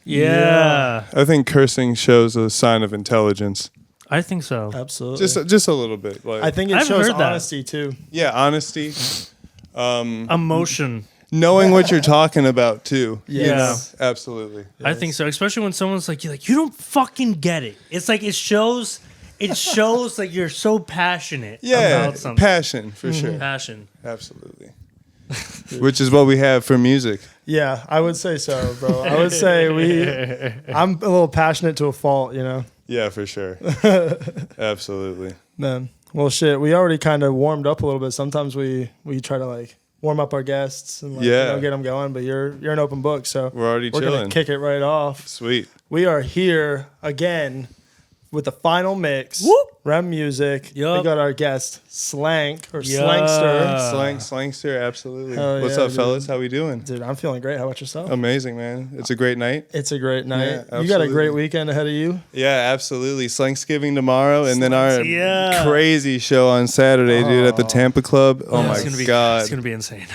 Yeah. I think cursing shows a sign of intelligence. I think so. Absolutely. Just a little bit. Like, I think it I've shows heard that. honesty too. yeah, honesty. Emotion. Knowing what you're talking about too. Yes. Absolutely. I think so. Especially when someone's like, you're like, you don't fucking get it. It's like it shows like you're so passionate about something. Passion for sure. Passion. Absolutely. Which is what we have for music. Yeah, I would say so, bro. I would say I'm a little passionate to a fault, you know. Yeah, for sure. Absolutely. Man. Well, shit, we already kind of warmed up a little bit. Sometimes we try to like warm up our guests and like, get them going, but you're an open book, so we're already we're chilling. gonna kick it right off. Sweet. We are here again with the final mix. Whoop. REM Music. Yup. We got our guest Slank or Yeah. Slankster. Slankster, absolutely. Hell What's yeah, up, dude. fellas? How we doing? Dude, I'm feeling great. How about yourself? Amazing, man. It's a great night. It's a great night. Yeah, You got a great absolutely. weekend ahead of you. Yeah, absolutely. Thanksgiving tomorrow, and then our Yeah. crazy show on Saturday, dude, at the Tampa Club. Oh my god, It's gonna be insane.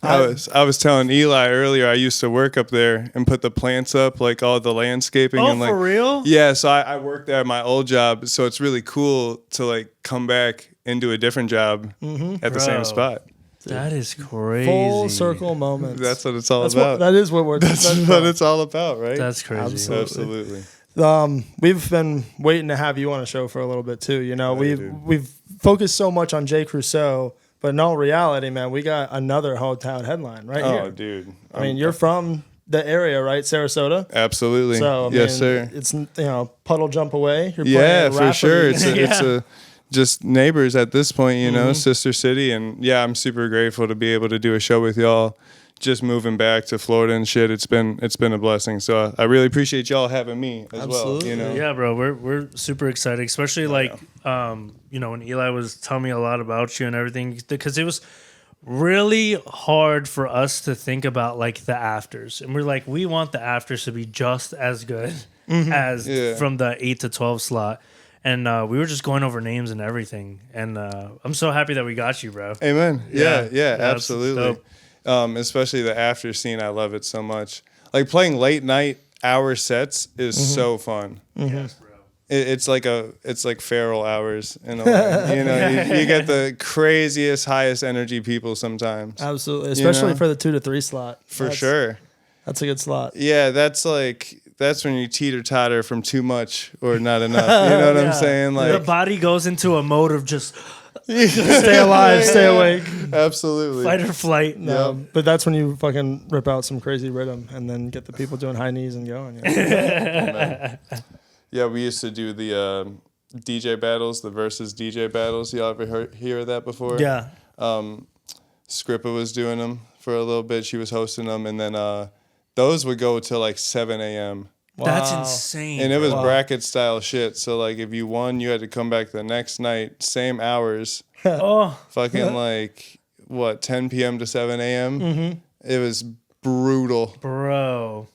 I was telling Eli earlier. I used to work up there and put the plants up, like all the landscaping. Oh, and like, for real? Yeah, so I worked there at my old job, so it's really cool to like come back and do a different job at the same Bro. spot. That is crazy. Full circle moments. That's what it's all That's about. that is what we're. That's what it's all about, right? That's crazy. Absolutely. Absolutely. We've been waiting to have you on a show for a little bit too. You know, we've focused so much on Jay Crusoe, but in all reality, man, we got another hometown headline right Oh, here. dude. I mean, you're from the area, right, Sarasota? Absolutely. So I mean, yes, sir. It's puddle jump away. You're Yeah, playing for sure. It's Yeah. a just neighbors at this point, you know, sister city, and yeah, I'm super grateful to be able to do a show with y'all. Just moving back to Florida and shit, it's been a blessing. So I really appreciate y'all having me as Absolutely. well. You know, Yeah, bro, we're super excited, especially when Eli was telling me a lot about you and everything, because it was really hard for us to think about like the afters, and we're like, we want the afters to be just as good as from the 8 to 12 slot. And we were just going over names and everything, and I'm so happy that we got you, bro. Amen. Yeah, that's absolutely. Especially the after scene, I love it so much. Like playing late night hour sets is so fun. Yes, bro. It's like feral hours in a way. You know, you get the craziest, highest energy people sometimes. Absolutely, especially know? for the 2 to 3 slot. For sure. That's a good slot. Yeah, that's when you teeter-totter from too much or not enough. You know what I'm saying? The Like, body goes into a mode of just Stay alive, stay awake. absolutely. fight or flight. No, but that's when you fucking rip out some crazy rhythm and then get the people doing high knees and going. You know? Yeah, we used to do the DJ battles, the versus DJ battles. Y'all ever hear of that before? Yeah. Scrippa was doing them for a little bit. She was hosting them, and then those would go till like 7 a.m. That's Wow. insane. And it was Wow. bracket style shit. So like if you won, you had to come back the next night, same hours, Oh, fucking like 10 p.m. to 7 a.m. It was brutal. bro.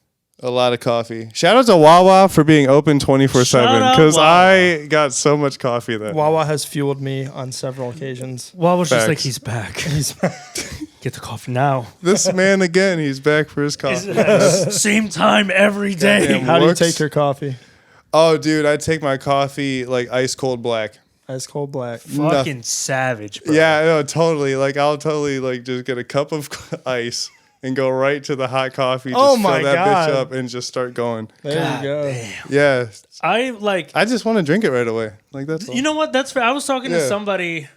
A lot of coffee. Shout out to Wawa for being open 24/7 Shout out because Wawa. I got so much coffee that Wawa has fueled me on several occasions. Well, was just like, Facts. he's back. Get the coffee now. This man again, he's back for his coffee. Same time every day. Goddamn. How do you Works. take your coffee? Oh, dude, I take my coffee like ice cold black. Ice cold black. Fucking savage, bro. Yeah, no, totally. Like I'll totally like just get a cup of ice and go right to the hot coffee. Just Oh my fill that God. bitch up and just start going. There you go. Yeah, I I just want to drink it right away. Like that's all. You know what? That's fair. I was talking to Yeah. somebody.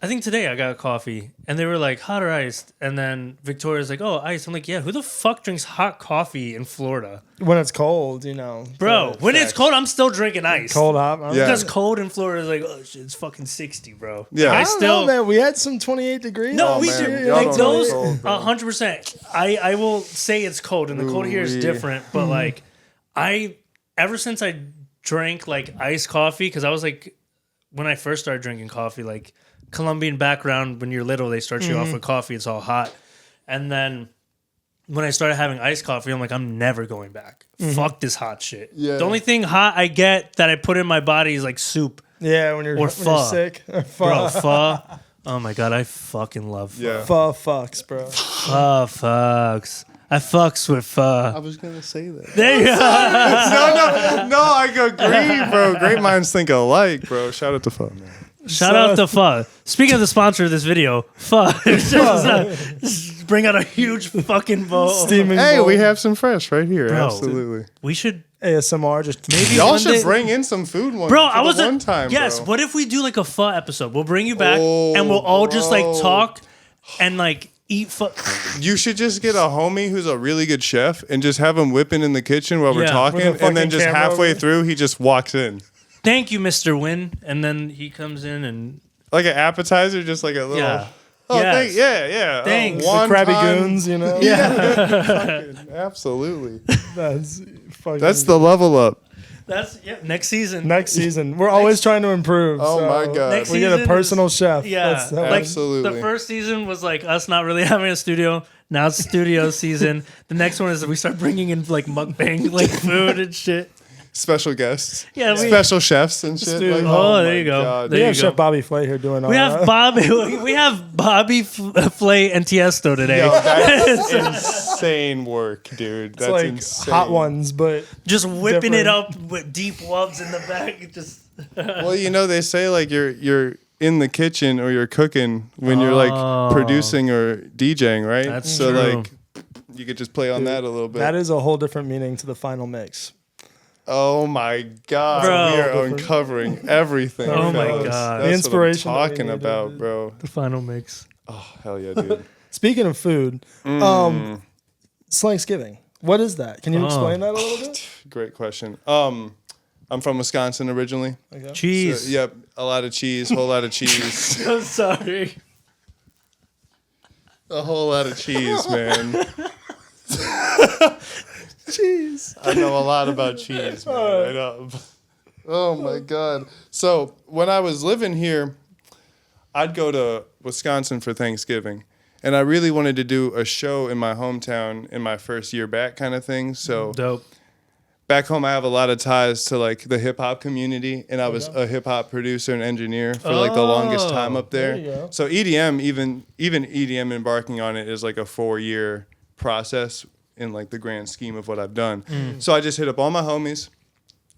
I think today I got coffee, and they were like hot or iced, and then Victoria's like, "Oh, ice." I'm like, "Yeah, who the fuck drinks hot coffee in Florida, When it's cold, you know. bro? When it's facts. cold, I'm still drinking ice. Cold hot. Yeah. Because cold in Florida is like, oh shit, it's fucking 60, bro. Yeah. I I don't still know, man. We had some 28 degrees. No, Oh, we man. do. Y'all Like don't know those, it's cold, bro. 100%. I will say it's cold, and the cold here is Ooh-wee. different. But like, ever since I drank like iced coffee, because I was like, when I first started drinking coffee, like Colombian background, when you're little, they start you off with coffee. It's all hot, and then when I started having iced coffee, I'm like, I'm never going back. Fuck this hot shit. Yeah. The only thing hot I get that I put in my body is like soup, Yeah, when you're pho. sick. Or bro. pho. Pho. Oh my god, I fucking love pho. Yeah. Pho fucks, bro. Pho fucks. I fucks with pho. I was gonna say that. There you go. No, I agree, bro. Great minds think alike, bro. Shout out to Pho, man. Shout out to pho. Speaking of the sponsor of this video, pho. Just bring out a huge fucking bowl. Steaming Hey, bowl. we have some fresh right here. Bro. Absolutely. We should. ASMR. Just Maybe Y'all one should day- bring in some food one. Bro, for I the was one time. Yes. Bro. What if we do like a pho episode? We'll bring you back Oh, and we'll all just like bro. talk and like eat pho. You should just get a homie who's a really good chef and just have him whipping in the kitchen while we're Yeah. talking, With a and then fucking just camera halfway over. through he just walks in. Thank you, Mr. Win. And then he comes in and Like an appetizer, just like a little. yeah. Oh, Yes. yeah. Thanks. the Krabby Goons, you know. Absolutely. That's fucking. That's the level up. That's next season. next season. We're always trying to improve. Oh so my God. Next we get season a personal chef. Yeah, That's like Absolutely. the first season was like us not really having a studio. Now it's studio season. The next one is we start bringing in like mukbang, like food and shit. Special guests. Yeah, we- Special chefs and shit. Dude. Like, Oh, there my you go. God. There we you have go. Chef Bobby Flay here doing all We that. have Bobby. We have Bobby Flay and Tiesto today. Yo, that's insane work, dude. It's That's like insane. hot ones, but Just whipping it Different. up with deep wubs in the back. It just Well, you know, they say like you're in the kitchen or you're cooking when you're like producing or DJing, right? That's so true. like you could just play on that a little bit. that is a whole different meaning to the final mix. Oh my God, Bro. we are uncovering everything. Oh my fellas. God. That's The inspiration what that I'm we talking needed. about, bro. the final mix. Oh hell yeah, dude. Speaking of food, Slanksgiving. What is that? Can you explain that a little bit? Great question. I'm from Wisconsin originally. Okay. Cheese. So, yep, a lot of cheese, whole lot of cheese, I'm sorry. a whole lot of cheese, man. Cheese. I know a lot about cheese, man. I know. Oh my God. So when I was living here, I'd go to Wisconsin for Thanksgiving. And I really wanted to do a show in my hometown in my first year back kind of thing. So Dope. back home, I have a lot of ties to like the hip hop community. And I was a hip hop producer and engineer for like the longest time up there. there you go. So EDM, even EDM embarking on it is like a 4-year process in like the grand scheme of what I've done. So I just hit up all my homies.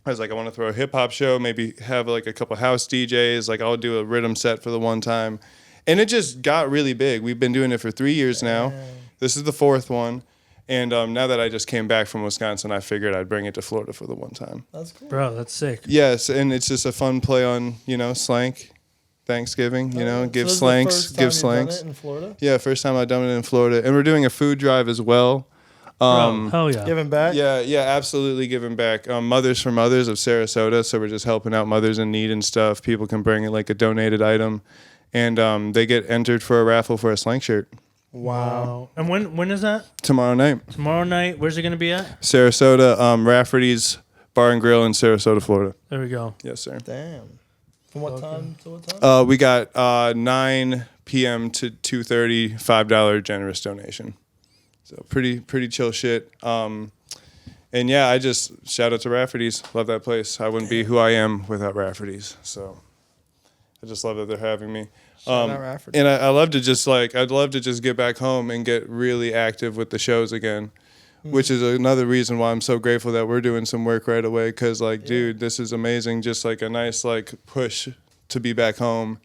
I was like, I want to throw a hip hop show, maybe have like a couple house DJs. Like I'll do a rhythm set for the one time. And it just got really big. We've been doing it for 3 years now. This is the 4th one. And now that I just came back from Wisconsin, I figured I'd bring it to Florida for the one time. That's cool. Bro, that's sick. Yes, and it's just a fun play on, Slank, Thanksgiving, give So this is the Slanks, first time give you've done Slanks. it in Florida? Yeah, first time I've done it in Florida. And we're doing a food drive as well. Bro, hell yeah. Giving back? Yeah, absolutely giving back. Mothers for Mothers of Sarasota, so we're just helping out mothers in need and stuff. People can bring like a donated item, and they get entered for a raffle for a Slank shirt Wow. And when is that? tomorrow night. Tomorrow night. Where's it gonna be at? Sarasota, Rafferty's Bar and Grill in Sarasota, Florida. There we go. Yes, sir. Damn. From what time to what time? We got 9 p.m. to 2:30, $5 generous donation. So pretty chill shit. And yeah, I just shout out to Rafferty's. Love that place. I wouldn't be who I am without Rafferty's. So I just love that they're having me. Shout out Rafferty. And I'd love to just get back home and get really active with the shows again, which is another reason why I'm so grateful that we're doing some work right away. Because dude, this is amazing. Just like a nice push to be back home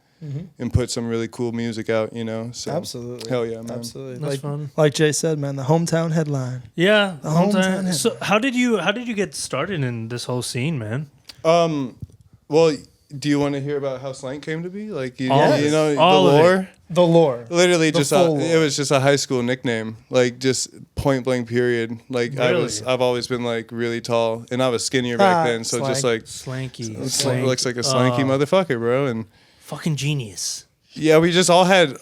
and put some really cool music out. So Absolutely. hell yeah, man. Absolutely. That's fun. Like Jay said, man, the hometown headline. Yeah, the whole hometown time. So how did you get started in this whole scene, man? Well, do you want to hear about how Slank came to be? Like you All know the of it. lore. The lore. Literally, The just full it lore. was just a high school nickname, like just point blank period. Like Really? I've always been like really tall, and I was skinnier back then, so just like Slanky. looks like a slanky motherfucker, bro. And Fucking genius. yeah, we all had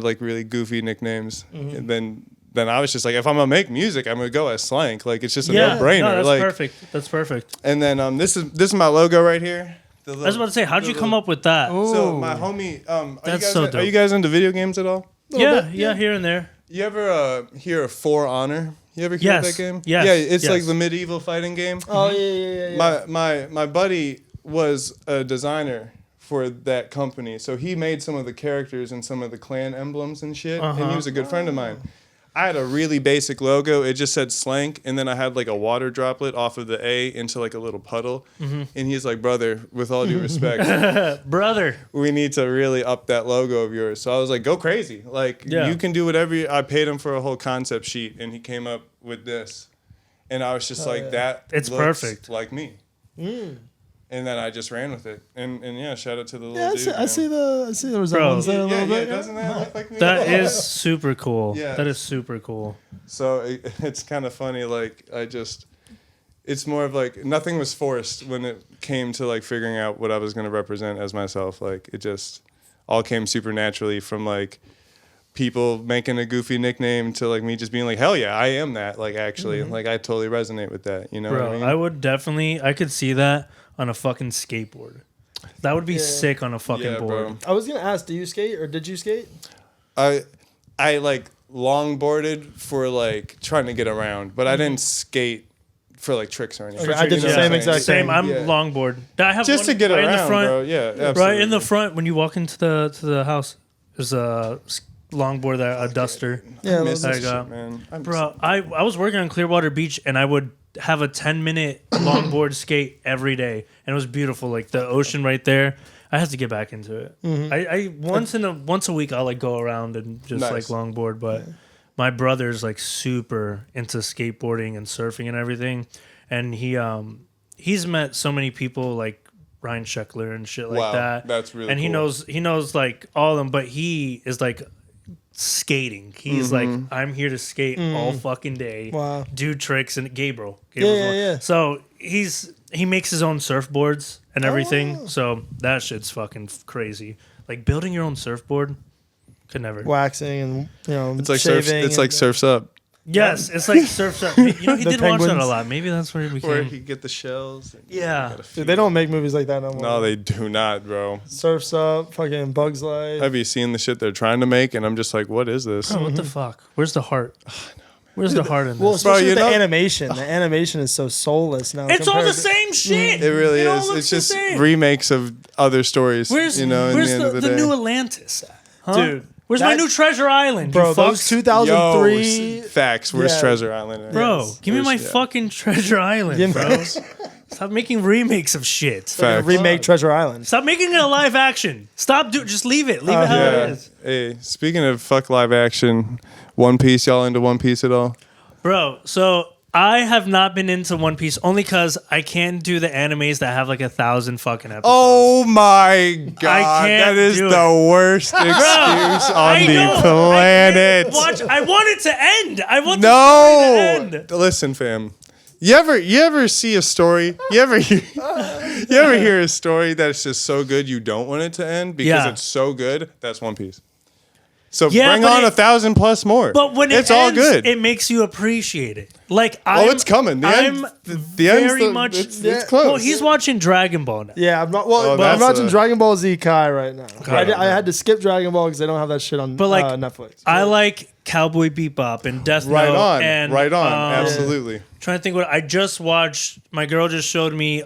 like really goofy nicknames, and then I was just like, if I'm gonna make music, I'm gonna go as Slank. Like it's just a Yeah, no-brainer. no, that's like, perfect. That's perfect. and then this is my logo right here. I was about to say, how'd you come up with that? So my homie, That's so are dope. you guys into video games at all? Yeah, here and there. You ever hear of For Honor? You ever hear of Yes, that game? yes, Yeah, it's yes. like the medieval fighting game. Oh, yeah. My buddy was a designer for that company, so he made some of the characters and some of the clan emblems and shit. And he was a good friend of mine. I had a really basic logo. It just said Slank, and then I had like a water droplet off of the A into like a little puddle. And he's like, brother, with all due respect, Brother, we need to really up that logo of yours. So I was like, go crazy. Like, you can do whatever. I paid him for a whole concept sheet, and he came up with this. And I was just that it's looks perfect. like me. And then I just ran with it. And yeah, shout out to the little dude. I see the resemblance there a little bit. Doesn't that look like me? That is super cool. Yeah. That is super cool. So it's kind of funny. Like, it's more of like nothing was forced when it came to like figuring out what I was going to represent as myself. Like, it just all came super naturally from like people making a goofy nickname to like me just being like, hell yeah, I am that. Like, actually, like I totally resonate with that. You know what I mean? I would definitely, I could see that on a fucking skateboard. That would be sick on a fucking board. Bro. I was gonna ask, do you skate or did you skate? I like longboarded for like trying to get around, but I didn't skate for like tricks or anything. Okay, I did the same exact Same. thing. I'm longboard. I have just one to get right around, in the front, bro. Yeah, absolutely. right in the front when you walk into the house. There's a longboard there, a duster. Yeah, I miss that I this got. shit, man. Bro, I was working on Clearwater Beach and I would have a 10-minute longboard skate every day, and it was beautiful. Like the ocean right there. I have to get back into it. I once a week I'll like go around and just like longboard, but my brother's like super into skateboarding and surfing and everything, and he's met so many people like Ryan Sheckler and shit like that. That's really and cool. he knows like all of them, but he is like skating. He's like, I'm here to skate all fucking day. Wow. Do tricks and Gabriel. Yeah. So he makes his own surfboards and everything. So that shit's fucking crazy. Like building your own surfboard, could never. Waxing and It's like shaving. It's like Surf's Up. Yes, it's like surf. You know, he The did watch that a penguins. lot. Maybe that's where he became. Where he get the shells. Yeah. Dude, they don't make movies like that no more. No, they do not, bro. Surf's Up, fucking Bugs Life. Have you seen the shit they're trying to make? And I'm just like, what is this? Bro, what the fuck? Where's the heart? Where's the heart in this? Well, especially you with know- the animation. The animation is so soulless now. It's all compared the to- same shit. It really It all is. looks It's the just same. remakes of other stories. Where's in the end of the day. new Atlantis at? Huh? Dude, Where's my that- new Treasure Island? Bro, you those fucks? 2003. Facts. Where's Yeah. Treasure Island? Bro, Yes. give me my Where's- yeah. fucking Treasure Island, Give me- bro. Stop making remakes of shit. Facts. remake Treasure Island. Stop making it a live action. Stop. Just leave it. Leave it how it Yeah. is. Hey, speaking of fuck live action, One Piece. Y'all into One Piece at all? Bro, so I have not been into One Piece only because I can't do the animes that have like 1,000 fucking episodes. Oh my god, can't that is do the worst excuse on the planet. I want it to end. I want the No, story to end. listen, fam. You ever see a story? You ever hear a story that's just so good you don't want it to end because Yeah. it's so good? That's One Piece. So Yeah, bring but on it- 1,000 plus more. But when it's it all ends, good. it makes you appreciate it. Like it's coming. The I'm end, the end's very much. It's close. Well, he's watching Dragon Ball now. Yeah, I'm not. Oh, But I'm that's watching a- Dragon Ball Z Kai right now. Okay. I had to skip Dragon Ball because they don't have that shit on But, like, Netflix. I like Cowboy Bebop and Death right Note. on. And, Right on. Absolutely. Trying to think what I just watched. My girl just showed me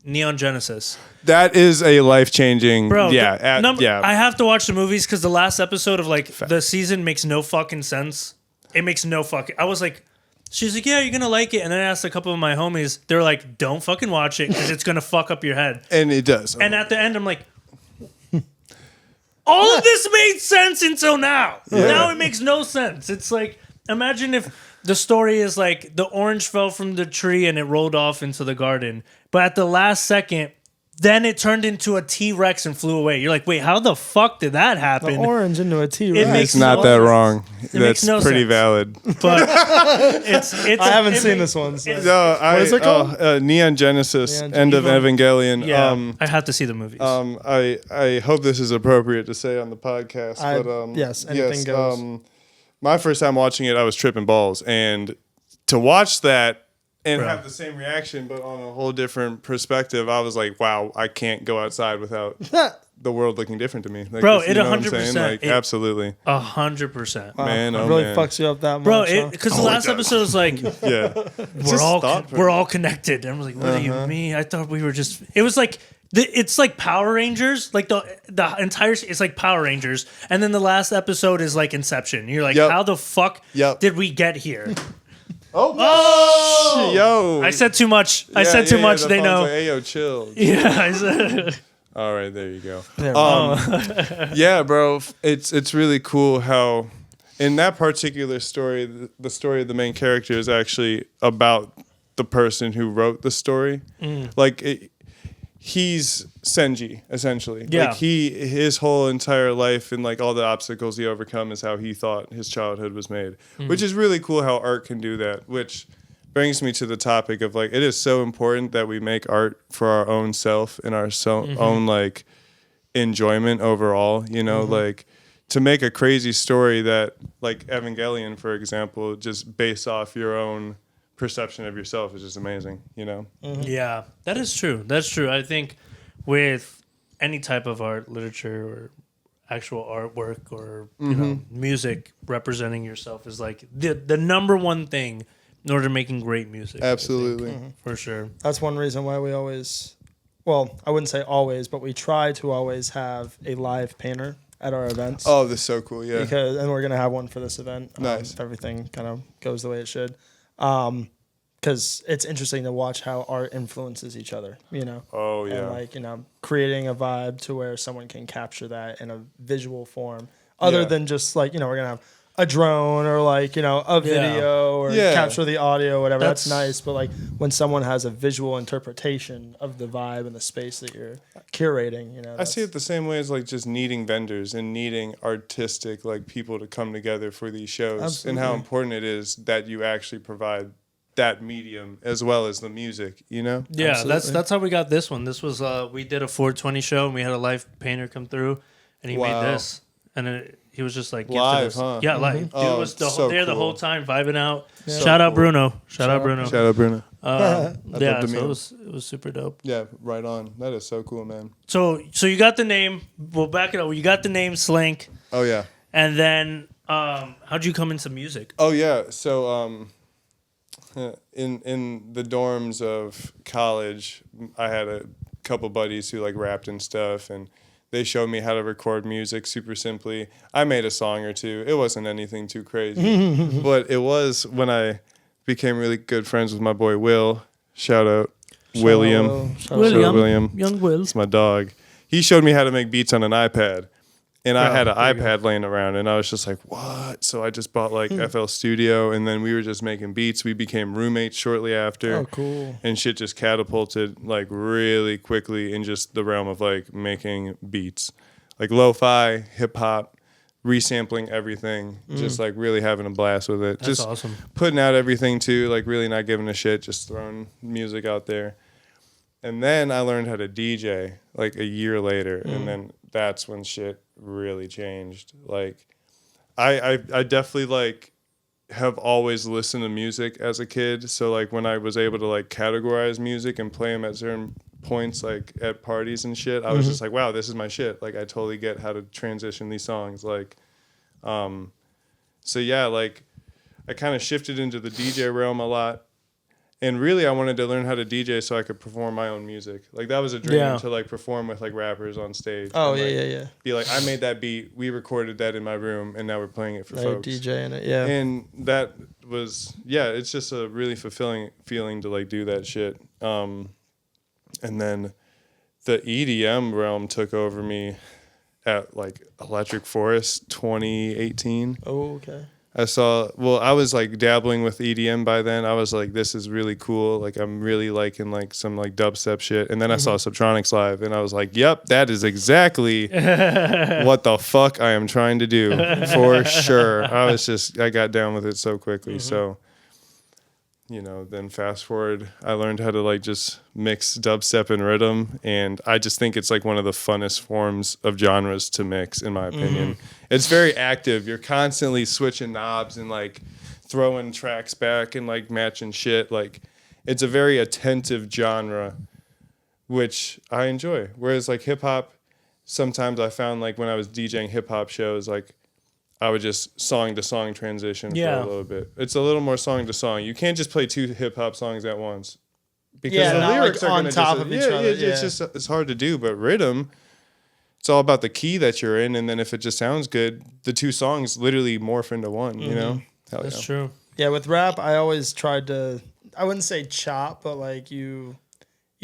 Neon Genesis. That is a life changing. Bro, Yeah. Yeah. I have to watch the movies because the last episode of like the season makes no fucking sense. It makes no fucking. I was like, she's like, yeah, you're gonna like it, and then I asked a couple of my homies. They're like, don't fucking watch it because it's gonna fuck up your head. And it does. And at the end, I'm like, all of this made sense until now. Now it makes no sense. It's like, imagine if the story is like the orange fell from the tree and it rolled off into the garden, but at the last second. Then it turned into a T-Rex and flew away. You're like, wait, how the fuck did that happen? the orange into a T-Rex. It makes it's not no that sense. wrong. makes That's no pretty sense. valid. But it's I haven't seen this one. So. No, What is it called? Neon Genesis, Neon End of Evangelion. yeah, I have to see the movies. I hope this is appropriate to say on the podcast. Yes, anything goes. My first time watching it, I was tripping balls, and to watch that and have the same reaction, but on a whole different perspective, I was like, wow, I can't go outside without the world looking different to me. Like, Bro, you it know what I'm saying? 100%. Like, absolutely. 100%. Man, it oh really man. fucks you up that much. Bro, huh? because the last episode was like, Yeah. we're all connected. And I was like, what do you mean? I thought we were just. It was like It's like Power Rangers, like the entire. It's like Power Rangers, and then the last episode is like Inception. You're like, how the fuck did we get here? Oh, yo! I said too much. I said too much. They know. Like, hey, yo, chill. Yeah, I said. All right, there you go. Yeah, bro, it's really cool how in that particular story, the story of the main character is actually about the person who wrote the story. Like he's Senji essentially. Yeah. Like his whole entire life and like all the obstacles he overcome is how he thought his childhood was made, which is really cool how art can do that, which brings me to the topic of like, it is so important that we make art for our own self and our own like enjoyment overall, you know, like to make a crazy story that like Evangelion, for example, just based off your own perception of yourself is just amazing, you know? Yeah, that is true. That's true. I think with any type of art, literature, or actual artwork, or you know, music, representing yourself is like the number one thing in order to making great music. Absolutely. For sure. That's one reason why we always, well, I wouldn't say always, but we try to always have a live painter at our events. Oh, that's so cool, yeah. And we're going to have one for this event. Nice. If everything kind of goes the way it should. Because it's interesting to watch how art influences each other, you know? Oh, yeah. And like, you know, creating a vibe to where someone can capture that in a visual form other than just like, you know, we're going to have a drone or like, you know, a video or capture the audio, whatever. That's nice. But like when someone has a visual interpretation of the vibe and the space that you're curating, you know. I see it the same way as like just needing vendors and needing artistic like people to come together for these shows and how important it is that you actually provide that medium as well as the music, you know? Yeah, Absolutely. that's how we got this one. This was we did a 420 show and we had a live painter come through and he made this. And he was just like live, us. huh? Yeah, live. Dude was so there the cool. whole time vibing out. Yeah. Shout out Bruno. Shout out Bruno. Shout out Bruno. Yeah, to so meet it was super dope. Yeah, right on. That is so cool, man. So you got the name. We'll back it up. You got the name Slank, Oh, yeah. and then how'd you come into music? Oh, yeah. So in the dorms of college, I had a couple buddies who like rapped and stuff, and they showed me how to record music super simply. I made a song or two. It wasn't anything too crazy. But it was when I became really good friends with my boy Will. Shout out William. Shout out William. Young Will. It's my dog. He showed me how to make beats on an iPad. And I had an iPad laying around, and I was just like, what? So I just bought like FL Studio, and then we were just making beats. We became roommates shortly after. Oh, cool. And shit just catapulted like really quickly in just the realm of like making beats. Like lo-fi, hip-hop, resampling everything, just like really having a blast with it. That's just awesome. putting out everything too, like really not giving a shit, just throwing music out there. And then I learned how to DJ like a year later, and then that's when shit really changed. Like I definitely like have always listened to music as a kid, so like when I was able to like categorize music and play them at certain points like at parties and shit, I was just like, wow, this is my shit. Like I totally get how to transition these songs. Like so yeah, like I kind of shifted into the DJ realm a lot. And really, I wanted to learn how to DJ so I could perform my own music. Like that was a dream to like perform with like rappers on stage. Oh, and, yeah. Be like, I made that beat. We recorded that in my room, and now we're playing it for folks. DJing it, yeah. And that was it's just a really fulfilling feeling to like do that shit. And then the EDM realm took over me at like Electric Forest 2018. Oh, okay. I was like dabbling with EDM by then. I was like, this is really cool. Like I'm really liking like some like dubstep shit. And then I saw Subtronics live and I was like, yep, that is exactly what the fuck I am trying to do for sure. I got down with it so quickly. So, you know, then fast forward, I learned how to like just mix dubstep and rhythm. And I just think it's like one of the funnest forms of genres to mix, in my opinion. It's very active. You're constantly switching knobs and like throwing tracks back and like matching shit. Like it's a very attentive genre, which I enjoy. Whereas like hip hop, sometimes I found like when I was DJing hip hop shows, like I would just song to song transition for a little bit. It's a little more song to song. You can't just play two hip hop songs at once. because the lyrics are on top of each other. It's hard to do, but rhythm, it's all about the key that you're in, and then if it just sounds good, the two songs literally morph into one. You know, that's true. Yeah, with rap, I always tried to. I wouldn't say chop, but like you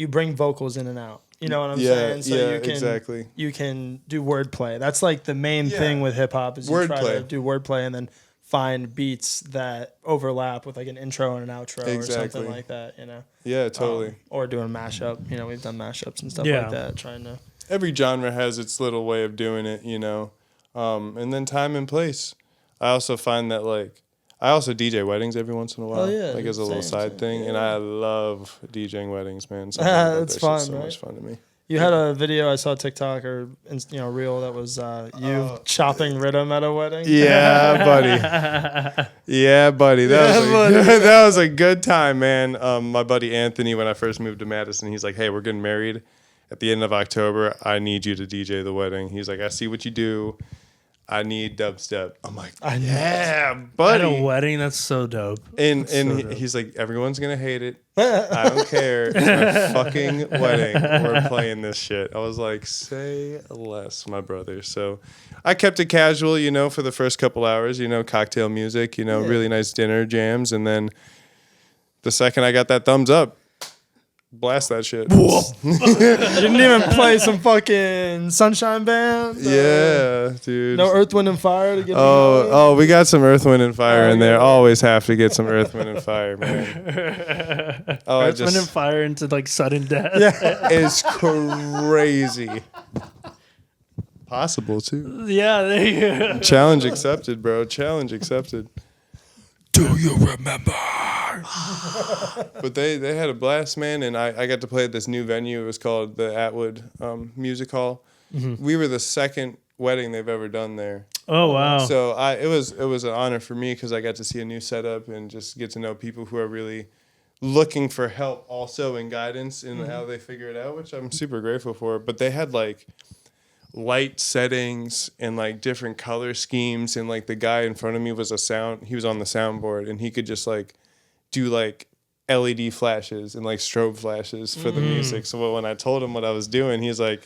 bring vocals in and out. You know what I'm saying? So you can do wordplay. That's like the main thing with hip hop is you try to do wordplay and then find beats that overlap with like an intro and an outro or something like that, you know? Yeah, totally. Or doing mashup. You know, we've done mashups and stuff like that, trying to... Every genre has its little way of doing it, you know? And then time and place. I also find that, like... I also DJ weddings every once in a while, like as a little side thing, and I love DJing weddings, man. It's fun, so right? much fun to me. You had a video I saw TikTok or reel that was you chopping rhythm at a wedding. Yeah, buddy. Yeah, buddy. That was a good time, man. My buddy Anthony, when I first moved to Madison, he's like, "Hey, we're getting married at the end of October. I need you to DJ the wedding." He's like, "I see what you do. I need dubstep." I'm like, "Yeah, buddy." At a wedding, that's so dope. And he's like, "Everyone's gonna hate it. I don't care. It's my fucking wedding. We're playing this shit." I was like, "Say less, my brother." So I kept it casual, you know, for the first couple hours, you know, cocktail music, you know, really nice dinner jams, and then the second I got that thumbs up, blast that shit. Didn't even play some fucking Sunshine Band. Yeah, dude. No Earth, Wind, and Fire to get me going? We got some Earth, Wind, and Fire in there. Always have to get some Earth, Wind, and Fire, man. Earth, Wind, and Fire into like sudden death. Yeah. It's crazy. Possible too. Yeah, there you go. Challenge accepted, bro. Challenge accepted. Do you remember? But they had a blast, man, and I got to play at this new venue. It was called the Atwood Music Hall. Mm-hmm. We were the second wedding they've ever done there. Oh wow! So it was an honor for me because I got to see a new setup and just get to know people who are really looking for help also and guidance in how they figure it out, which I'm super grateful for. But they had like light settings and like different color schemes, and like the guy in front of me he was on the soundboard, and he could just like do like LED flashes and like strobe flashes for the music. So when I told him what I was doing, he's like,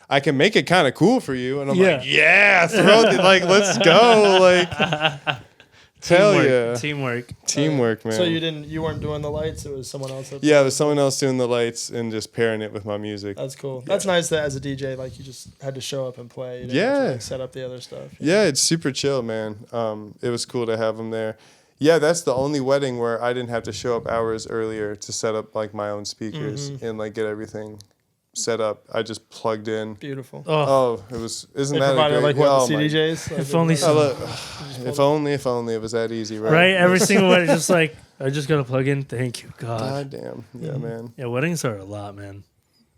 "I can make it kind of cool for you." And I'm like, "Yeah, let's go." Like, Teamwork, man. So you weren't doing the lights, it was someone else? Yeah, it was someone else doing the lights and just pairing it with my music. That's cool. Yeah. That's nice that as a DJ, like you just had to show up and play. You didn't have to, like, set up the other stuff. Yeah, it's super chill, man. It was cool to have them there. Yeah, that's the only wedding where I didn't have to show up hours earlier to set up like my own speakers and like get everything set up. I just plugged in. Beautiful. It was. Isn't that a great? Like what, the CDJs? If only. If only it was that easy, right? Right. Every single wedding, just like I just gotta plug in. Thank you, God. God damn. Yeah, man. Yeah, weddings are a lot, man.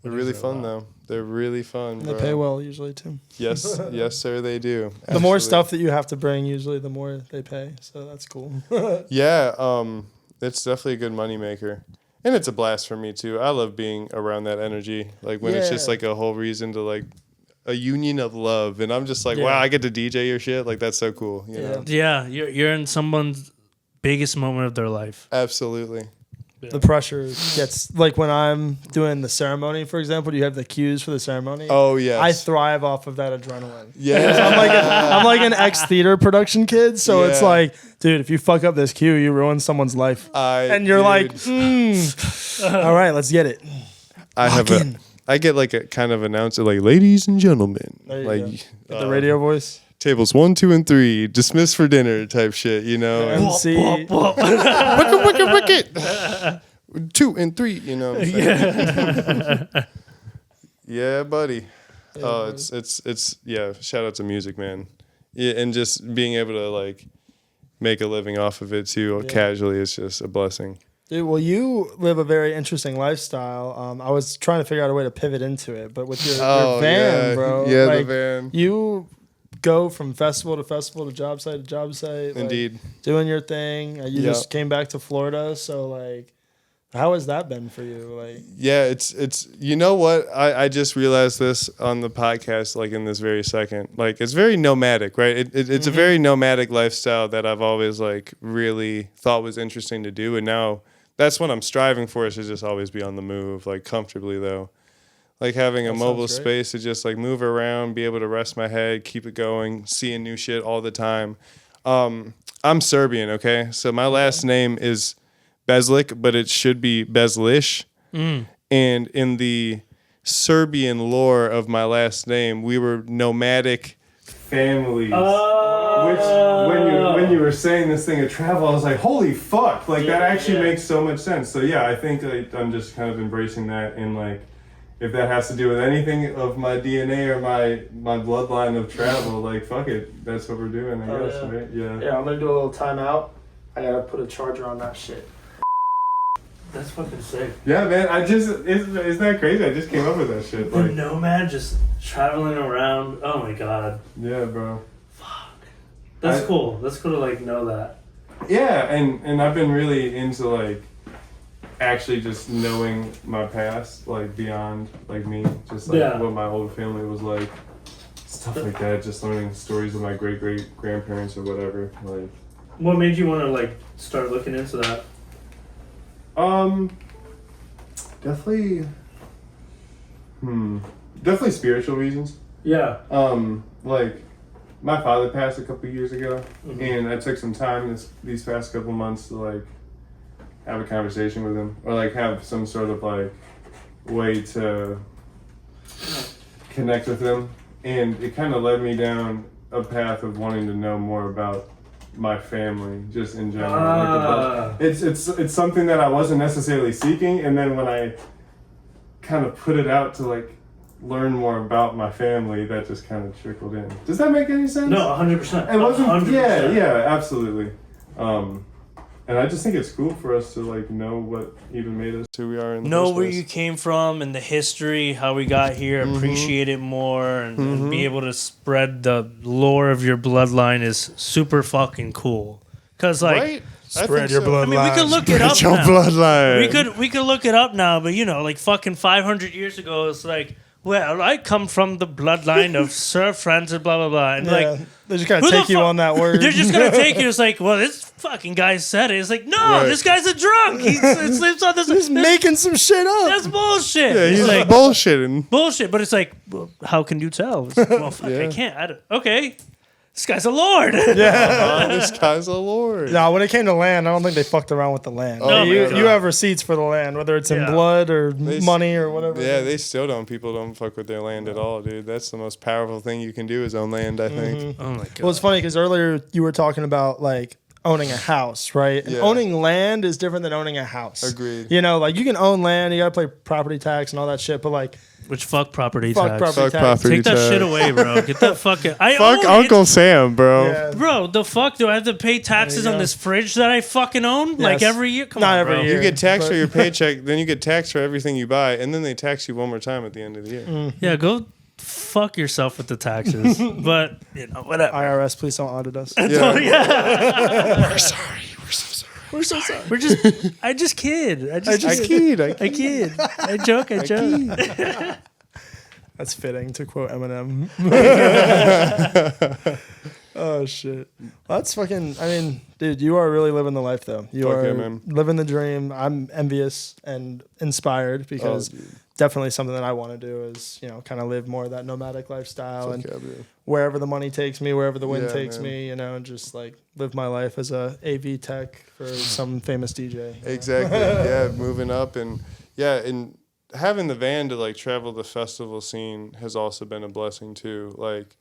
They're really fun though. They're really fun. They pay well usually too. Yes, sir, they do. The more stuff that you have to bring, usually the more they pay. So that's cool. Yeah, it's definitely a good moneymaker. And it's a blast for me too. I love being around that energy. Like when it's just like a whole reason to like a union of love. And I'm just like, wow, I get to DJ your shit. Like that's so cool. You know? Yeah, you're in someone's biggest moment of their life. Absolutely. Yeah. The pressure gets, like when I'm doing the ceremony, for example, do you have the cues for the ceremony? Oh, yes. I thrive off of that adrenaline. Yeah. I'm like an ex-theater production kid, so it's like, dude, if you fuck up this cue, you ruin someone's life. And you're like, all right, let's get it. I get like a kind of announcer, like, ladies and gentlemen. Like the radio voice. Tables 1, 2, and 3, dismissed for dinner type shit, you know. MC. Wicket. 2 and 3, you know what I'm saying? Yeah, buddy. It's shout out to music, man. Yeah, and just being able to like make a living off of it too, casually, is just a blessing. Dude, well, you live a very interesting lifestyle. I was trying to figure out a way to pivot into it, but with your van, bro. Yeah, like, the van. You go from festival to job site to job site. Indeed. Like, doing your thing. You just came back to Florida, so like, how has that been for you? Like, yeah, it's you know what? I just realized this on the podcast, like in this very second. Like, it's very nomadic, right? It's a very nomadic lifestyle that I've always like really thought was interesting to do, and now that's what I'm striving for, is to just always be on the move, like comfortably though. Like having a mobile space to just like move around, be able to rest my head, keep it going, seeing new shit all the time. I'm Serbian, okay? So my last name is Bezlik, but it should be Bezlish. And in the Serbian lore of my last name, we were nomadic families. Which when you were saying this thing of travel, I was like, holy fuck! Like that actually makes so much sense. So yeah, I think I'm just kind of embracing that, and like, if that has to do with anything of my DNA or my bloodline of travel, like fuck it, that's what we're doing, I guess, right? Yeah. Yeah, I'm gonna do a little timeout. I gotta put a charger on that shit. That's fucking sick. Yeah, man. Isn't that crazy? I just came up with that shit. The nomad just traveling around. Oh my god. Yeah, bro. Fuck. That's cool. That's cool to like know that. Yeah, and I've been really into like actually just knowing my past, like beyond like me, just like what my whole family was like, stuff like that. Just learning stories of my great grandparents or whatever. Like, what made you want to like start looking into that? Definitely spiritual reasons. Yeah. Like my father passed a couple years ago, and I took some time these past couple months to like have a conversation with him, or like have some sort of like way to connect with him, and it kind of led me down a path of wanting to know more about my family, just in general. Like it's something that I wasn't necessarily seeking, and then when I kind of put it out to like learn more about my family, that just kind of trickled in. Does that make any sense? No, 100%. It wasn't. 100%. Yeah, absolutely. And I just think it's cool for us to like know what even made us who we are. In the know first where place. you came from and the history, how we got here, appreciate it more, and be able to spread the lore of your bloodline is super fucking cool. Cause like. Right? Spread your bloodline. I mean, we could look it up your now. Bloodline. We could look it up now, but you know, like fucking 500 years ago, it's like, well, I come from the bloodline of Sir Francis, blah blah blah, and like they're just gonna take you on that word. They're just gonna take you. It's like, well, this fucking guy said it. It's like, no, this guy's a drunk. He sleeps on this. He's making some shit up. That's bullshit. Yeah, he's like bullshitting. Bullshit, but it's like, well, how can you tell? It's like, well, fuck, I can't. Okay. This guy's a lord. This guy's a lord. No, when it came to land, I don't think they fucked around with the land. Oh, you have receipts for the land, whether it's in blood or money or whatever. Yeah, they still don't. People don't fuck with their land at all, dude. That's the most powerful thing you can do is own land, I think. Oh my god. Well, it's funny because earlier you were talking about like owning a house, right? And owning land is different than owning a house. Agreed. You know, like you can own land, you gotta pay property tax and all that shit, but like Which fuck property fuck tax. property tax. Property Take that tax. shit away, bro. Get that fucking. Fuck Uncle Sam, bro. Yeah. Bro, the fuck? Do I have to pay taxes on this fridge that I fucking own? Like every year? Come Not on, every bro. year. You get taxed for your paycheck, then you get taxed for everything you buy, and then they tax you one more time at the end of the year. Yeah, go fuck yourself with the taxes. But, you know, whatever. IRS, please don't audit us. Yeah. We're sorry. We're so sorry. We're so sorry. I just kid. I kid. I joke. That's fitting to quote Eminem. Oh shit. Well, that's fucking. I mean, dude, you are really living the life though. You are living the dream. I'm envious and inspired because definitely something that I want to do is, you know, kind of live more of that nomadic lifestyle and wherever the money takes me, wherever the wind takes me, you know, and just like live my life as a AV tech for some famous DJ. Exactly. Yeah, moving up and having the van to like travel the festival scene has also been a blessing too. Like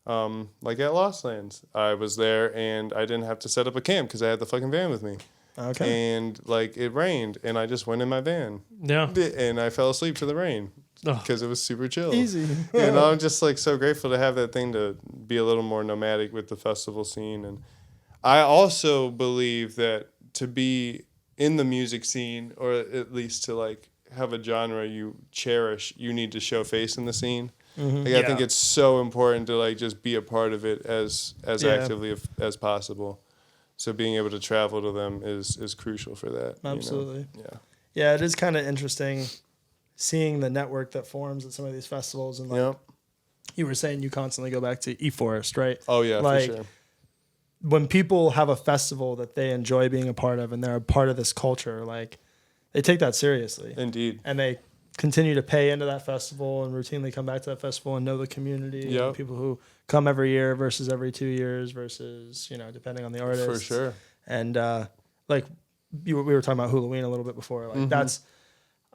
at Lost Lands, I was there and I didn't have to set up a camp because I had the fucking van with me. Okay. And like it rained and I just went in my van. Yeah. And I fell asleep to the rain because it was super chill. Easy. And I'm just like so grateful to have that thing to be a little more nomadic with the festival scene. And I also believe that to be in the music scene, or at least to like have a genre you cherish, you need to show face in the scene. Like I think it's so important to like just be a part of it as actively as possible. So being able to travel to them is crucial for that. Absolutely. You know? Yeah, it is kind of interesting seeing the network that forms at some of these festivals. And like you were saying, you constantly go back to eForest, right? Oh yeah, like, for sure. when people have a festival that they enjoy being a part of and they're a part of this culture, like they take that seriously. Indeed. And they continue to pay into that festival and routinely come back to that festival and know the community. Yep. And people who come every year versus every 2 years versus, depending on the artist. For sure. And like we were talking about Halloween a little bit before. Like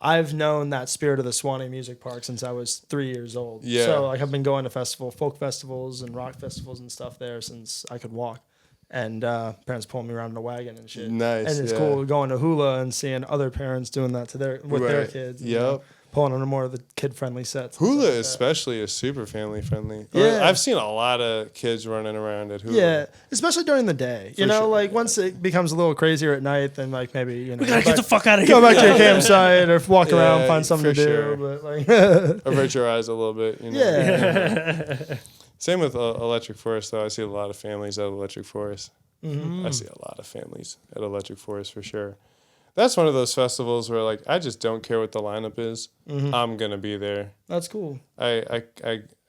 I've known that spirit of the Swanee Music Park since I was 3 years old. Yeah. So like I've been going to folk festivals and rock festivals and stuff there since I could walk. And parents pulling me around in a wagon and shit. Nice. And it's cool going to hula and seeing other parents doing that to their kids. Yep. Pulling on more of the kid-friendly sets. Hula especially is super family-friendly. Yeah. I've seen a lot of kids running around at hula. Yeah, especially during the day. Like once it becomes a little crazier at night, then like maybe, we gotta get the fuck out of here. Go back to your campsite or walk around, find something to sure. do. But like, avert your eyes a little bit. Yeah. Same with Electric Forest, though. I see a lot of families at Electric Forest. I see a lot of families at Electric Forest for sure. That's one of those festivals where like I just don't care what the lineup is. I'm gonna be there. That's cool. I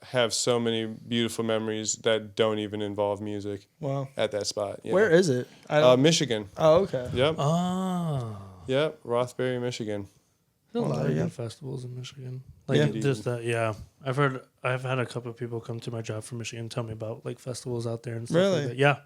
have so many beautiful memories that don't even involve music. Wow. At that spot. Where is it? Michigan. Oh, okay. Yep. Oh. Yep. Rothbury, Michigan. There's a lot of good festivals in Michigan. Like just that, yeah. I've had a couple of people come to my job from Michigan tell me about like festivals out there and stuff like that. Yeah.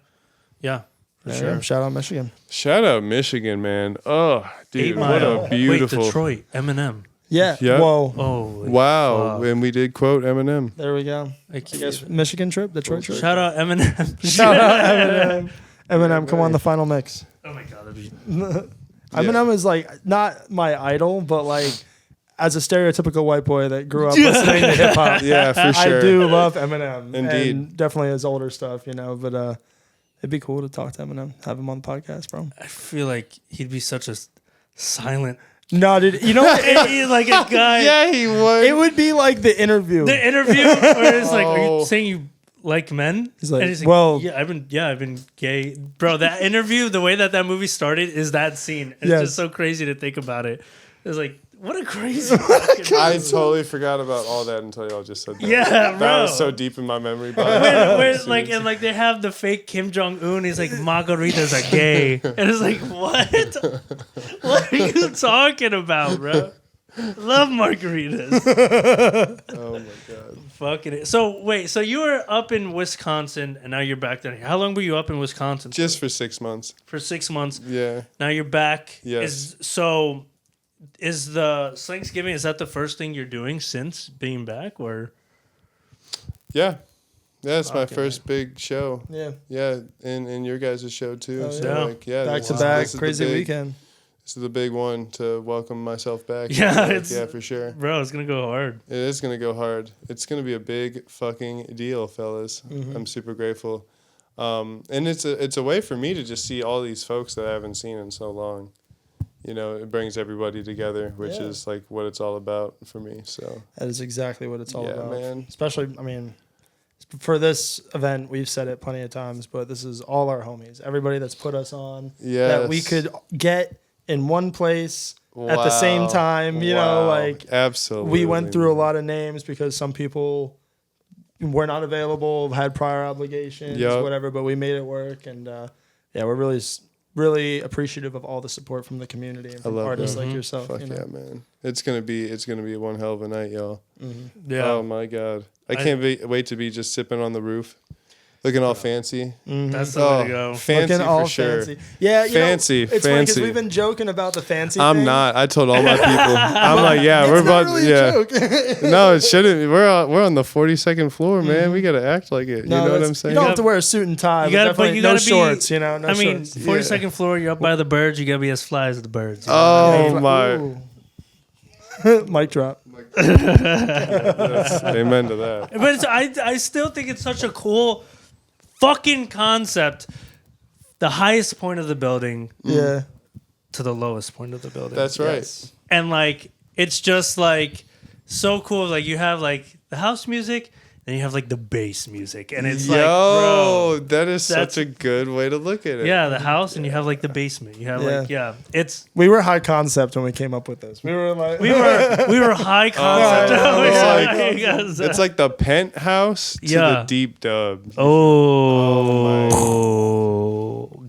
Yeah. For sure. Shout out Michigan. Shout out Michigan, man. Oh, dude, what a beautiful. Wait, Detroit, Eminem. Yeah. Yep. Whoa. Oh. Wow. And we did quote Eminem. There we go. I guess Michigan trip, Detroit trip. Shout out Eminem. Shout out Eminem. Eminem, come on the final mix. Oh my God, that'd be. Eminem is like not my idol, but like as a stereotypical white boy that grew up listening to hip hop. Yeah, for sure. I do love Eminem. Indeed. And definitely his older stuff, but it'd be cool to talk to Eminem, have him on the podcast, bro. I feel like he'd be such a silent. No, dude, you know what? Like a guy. Yeah, he would. It would be like the interview. The interview where it's like, are you saying you like men? He's like, and he's like, well, I've been gay, bro. That interview, the way that movie started, is that scene. It's just so crazy to think about it. It's like, what a crazy. I totally forgot about all that until y'all just said that. Yeah, bro. That was so deep in my memory. When they have the fake Kim Jong Un, he's like, margaritas are gay, and it's like, what? What are you talking about, bro? Love margaritas. Oh my God. Fucking it. So wait, so you were up in Wisconsin and now you're back down here. How long were you up in Wisconsin? Just for 6 months. For 6 months. Yeah. Now you're back. Yes. Is the Thanksgiving, is that the first thing you're doing since being back, or? Yeah. Yeah, it's my first big show. Yeah. Yeah, and your guys' show too. Oh, so yeah. Back to back, crazy weekend. This is the big one to welcome myself back. Yeah, yeah, for sure. Bro, it's gonna go hard. It is gonna go hard. It's gonna be a big fucking deal, fellas. I'm super grateful. And it's a way for me to just see all these folks that I haven't seen in so long. It brings everybody together, which is like what it's all about for me. So that is exactly what it's all about, man. Especially, I mean, for this event, we've said it plenty of times, but this is all our homies, everybody that's put us on, that we could get in one place at the same time. Absolutely. We went through a lot of names because some people were not available, had prior obligations, whatever, but we made it work. And we're really appreciative of all the support from the community and from artists like yourself. Fuck yeah, man. It's gonna be one hell of a night, y'all. Yeah. Oh my God. I can't wait to be just sipping on the roof. Looking all fancy. That's the way to go. Fancy Looking all for sure. fancy. Yeah, fancy. It's funny because we've been joking about the fancy I'm thing. not. I told all my people. I'm like, we're about really a joke. No, it shouldn't. We're on the 42nd floor, man. We gotta act like it. No, you know what I'm saying? You don't have to wear a suit and tie. You gotta, but you gotta no be, shorts. No I mean, shorts. 42nd floor. You're up by the birds. You gotta be as fly as the birds. Oh my. Mic drop. Amen to that. But I still think it's such a cool fucking concept. The highest point of the building to the lowest point of the building. That's right. Yes. And like it's just like so cool. Like you have like the house music, then you have like the bass music, and it's Yo, like, bro, that is such a good way to look at it. yeah, the house, and you have like the basement. You have it's. We were high concept when we came up with this. We were like, we were high concept. It's like the penthouse to the deep dub.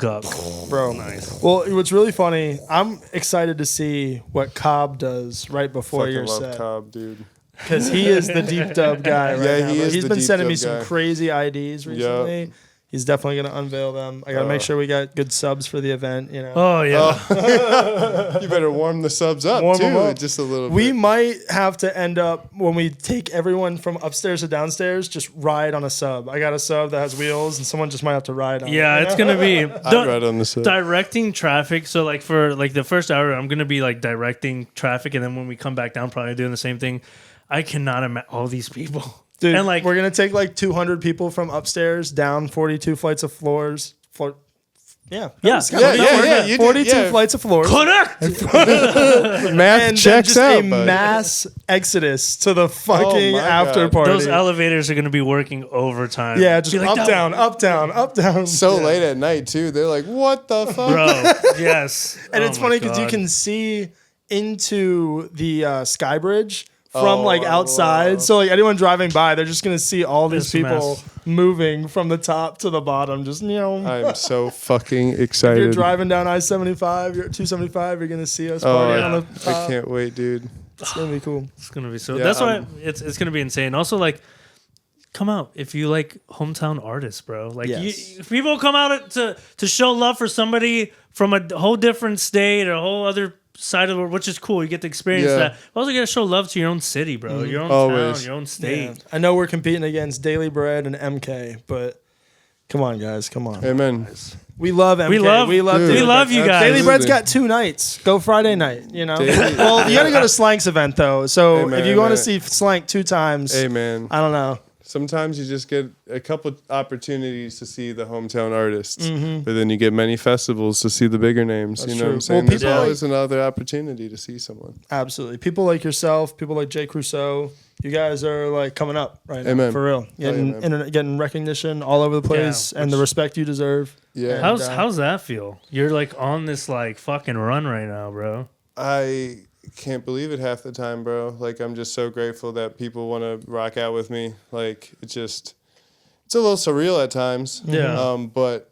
Bro, nice. Well, what's really funny, I'm excited to see what Cobb does right before your set. Love Cobb, dude. Because he is the deep dub guy right now. He's been sending me some guy. Crazy IDs recently. Yep. He's definitely going to unveil them. I got to make sure we got good subs for the event, you know. Oh, yeah. You better warm the subs up, too, just a little bit. We might have to end up, when we take everyone from upstairs to downstairs, just ride on a sub. I got a sub that has wheels, and someone just might have to ride on it. Yeah, it's going to be... I'd ride on the sub. Directing traffic. So, like, for like the first hour, I'm going to be, like, directing traffic, and then when we come back down, probably doing the same thing. I cannot imagine all these people. Dude, and like we're going to take like 200 people from upstairs down 42 flights of floors. 42 flights of floors. Correct. Math and checks just out. A mass exodus to the fucking after party. Those elevators are going to be working overtime. Yeah, just like, up, down, up, down, up, down. So late at night, too. They're like, what the fuck? Bro, yes. And it's funny because you can see into the Sky Bridge from like outside. So like anyone driving by, they're just going to see all these people moving from the top to the bottom. Just, you know. I'm so fucking excited. If you're driving down I-75, you're at 275, you're going to see us partying on the top. I can't wait, dude. It's going to be cool. It's going to be so. Yeah, that's why it's going to be insane. Also, like, come out if you like hometown artists, bro. Like, if people come out to show love for somebody from a whole different state or a whole other side of the world, which is cool. You get to experience that. But also, you got to show love to your own city, bro. Your own town, your own state. Yeah. I know we're competing against Daily Bread and MK, but come on, guys. Come on. Amen. We love MK. We love you guys. Daily Bread's got 2 nights. Go Friday night, you know? Well, you got to go to Slank's event, though. So if you want to see Slank 2 times, I don't know. Sometimes you just get a couple opportunities to see the hometown artists, but then you get many festivals to see the bigger names. That's you know what I'm saying? Well, there's always another opportunity to see someone. Absolutely. People like yourself, people like Jay Crusoe, you guys are like coming up right now. For real. Getting recognition all over the place and the respect you deserve. Yeah. How's that feel? You're like on this like fucking run right now, bro. I can't believe it half the time, bro. Like, I'm just so grateful that people want to rock out with me. Like, it's a little surreal at times. Yeah. But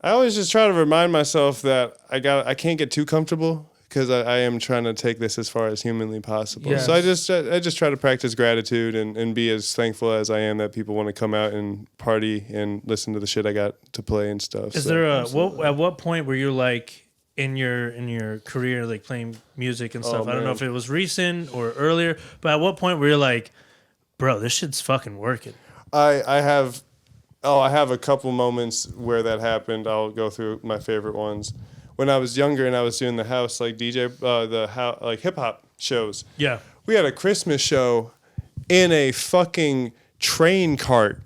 I always just try to remind myself that I can't get too comfortable because I am trying to take this as far as humanly possible. Yes. So I just try to practice gratitude and be as thankful as I am that people want to come out and party and listen to the shit I got to play and stuff. Is there at what point were you like, in your career, like playing music and stuff? I don't know if it was recent or earlier, but at what point were you like, bro, this shit's fucking working? I have a couple moments where that happened. I'll go through my favorite ones. When I was younger and I was doing the house like DJ, like hip hop shows. Yeah, we had a Christmas show in a fucking train cart.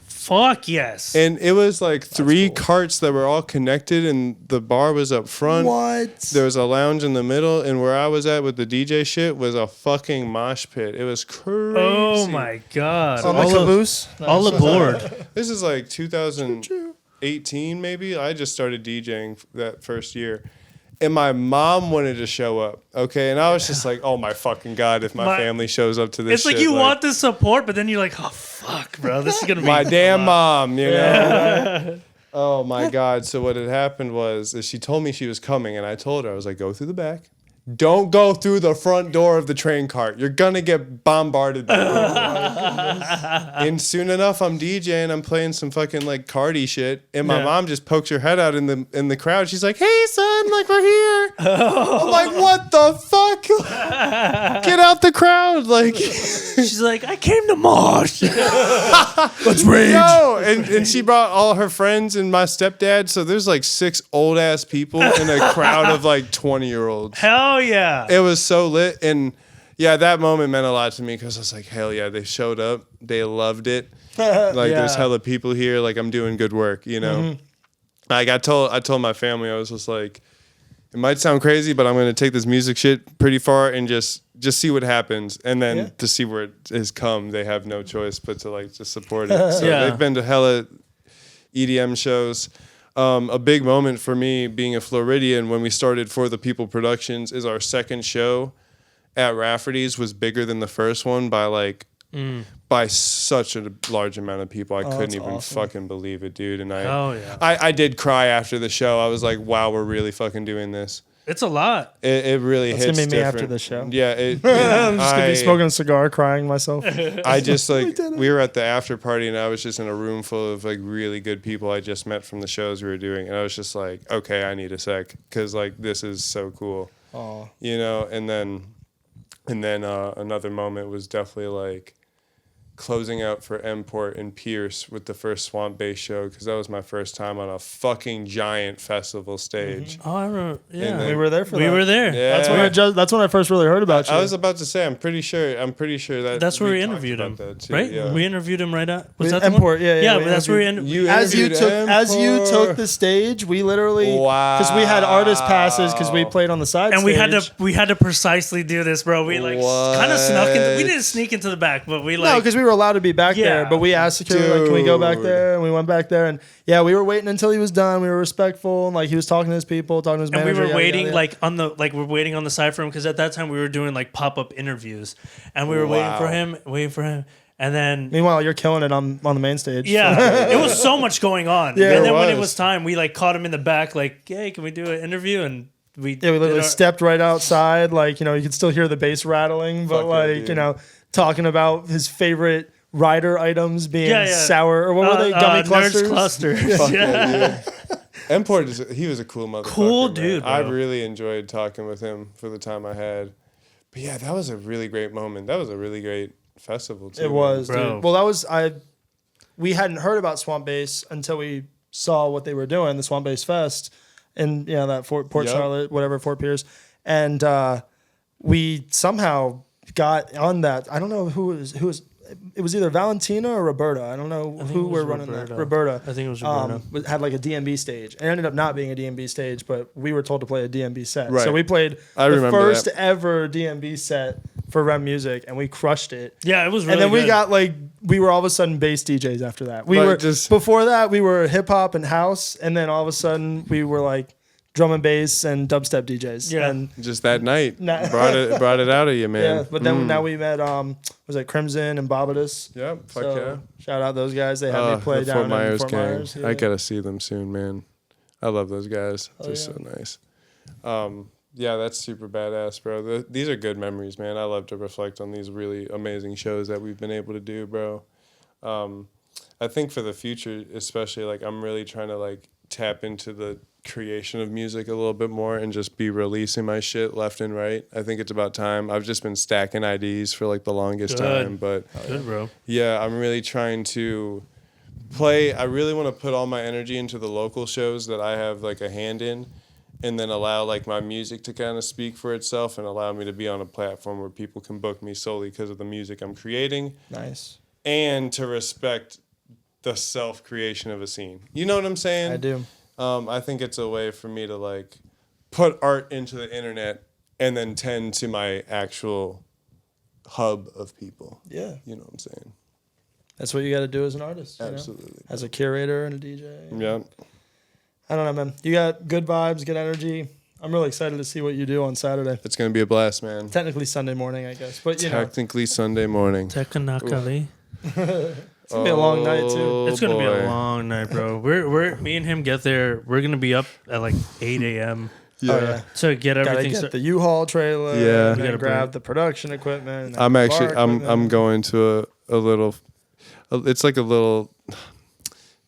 Fuck yes. And it was like 3 carts that were all connected, and the bar was up front. What? There was a lounge in the middle, and where I was at with the DJ shit was a fucking mosh pit. It was crazy. Oh my God. On the caboose? All aboard. This is like 2018 maybe. I just started DJing that first year. And my mom wanted to show up, okay? And I was just like, oh my fucking God, if my family shows up to this it's like you want the support, but then you're like, oh fuck, bro, this is going to be my damn mom, you know? Oh my God. So what had happened was she told me she was coming, and I told her, I was like, go through the back. Don't go through the front door of the train cart. You're going to get bombarded by people. And soon enough, I'm DJing. I'm playing some fucking like Cardi shit. And my mom just pokes her head out in the crowd. She's like, hey, son, like we're here. I'm like, what the fuck? Get out the crowd. Like, she's like, I came to mosh. Let's rage. No. And she brought all her friends and my stepdad. So there's like 6 old ass people in a crowd of like 20-year-olds. Hell yeah. It was so lit. And yeah, that moment meant a lot to me because I was like, hell yeah, they showed up. They loved it. Like, there's hella people here. Like, I'm doing good work, you know? Like, I told my family, I was just like, it might sound crazy, but I'm going to take this music shit pretty far and just see what happens. And then to see where it has come, they have no choice but to like just support it. So they've been to hella EDM shows. A big moment for me being a Floridian when we started For the People Productions is our second show at Rafferty's was bigger than the first one by like by such a large amount of people. I couldn't even fucking believe it, dude. And I did cry after the show. I was like, wow, we're really fucking doing this. It's a lot. It really hits different. It's gonna be me after the show. Yeah, I'm just gonna be smoking a cigar, crying myself. I just like we were at the after party, and I was just in a room full of like really good people I just met from the shows we were doing, and I was just like, okay, I need a sec because like this is so cool, you know. And then another moment was definitely like closing out for Mport and Pierce with the first Swamp Bass show because that was my first time on a fucking giant festival stage. Oh, I remember. Yeah, we were there for that. We were there. Yeah. That's when I first really heard about you. I was about to say, I'm pretty sure that's where we interviewed him, right? Yeah. We interviewed him right at. Was that Mport? Yeah, that's where as you took the stage, we literally because we had artist passes because we played on the side and stage. we had to precisely do this, bro. We like kind of snuck in. We didn't sneak into the back, but we like no, because we were allowed to be back there, but we asked security, like, can we go back there? And we went back there, and we were waiting until he was done. We were respectful, and like he was talking to his people, talking to his manager. And we were waiting we're waiting on the side for him because at that time we were doing like pop-up interviews, and we were waiting for him. And then meanwhile, you're killing it on the main stage. Yeah, it was so much going on. Yeah, and then when it was time, we like caught him in the back, like, hey, can we do an interview? And we literally stepped right outside, like, you know, you could still hear the bass rattling, but you know, talking about his favorite rider items being sour, or what were they? Gummy clusters? Nerds clusters. Yeah. Mport, he was a cool motherfucker. Cool dude, bro. I really enjoyed talking with him for the time I had. But yeah, that was a really great moment. That was a really great festival too. It was, dude. Well, we hadn't heard about Swamp Bass until we saw what they were doing, the Swamp Bass Fest, and that Port Charlotte, whatever, Fort Pierce, and we somehow got on that. I don't know who was. It was either Valentina or Roberta. I don't know who were running that. Roberta. I think it was Roberta. Had like a DMB stage. It ended up not being a DMB stage, but we were told to play a DMB set. Right. So we played the first ever DMB set for REM Music, and we crushed it. Yeah, it was really good. And then we got we were all of a sudden bass DJs after that. Before that, we were hip hop and house, and then all of a sudden we were like drum and bass and dubstep DJs. Yeah. And just that night brought it out of you, man. Yeah, but then now we met was it Crimson and Bobidus? Yep, fuck yeah. Shout out those guys. They had me play down Fort Myers in Fort Myers. I gotta see them soon, man. I love those guys. They're so nice. Yeah, that's super badass, bro. These are good memories, man. I love to reflect on these really amazing shows that we've been able to do, bro. I think for the future, especially, like, I'm really trying to like tap into the creation of music a little bit more and just be releasing my shit left and right. I think it's about time. I've just been stacking IDs for like the longest time, but good, bro. Yeah, I'm really trying to play. I really want to put all my energy into the local shows that I have like a hand in, and then allow like my music to kind of speak for itself and allow me to be on a platform where people can book me solely because of the music I'm creating. Nice. And to respect the self-creation of a scene. You know what I'm saying? I do. I think it's a way for me to like put art into the internet and then tend to my actual hub of people. Yeah. You know what I'm saying? That's what you got to do as an artist. Absolutely. You know? As a curator and a DJ. Yeah. I don't know, man. You got good vibes, good energy. I'm really excited to see what you do on Saturday. It's going to be a blast, man. Technically Sunday morning, I guess. But Technically Sunday morning. Technically. It's gonna be a long night too. It's gonna be a long night, bro. Me and him get there. We're gonna be up at like 8 a.m. To get everything. Gotta get the U-Haul trailer. Yeah, we gotta grab the production equipment. I'm going to a little. It's like a little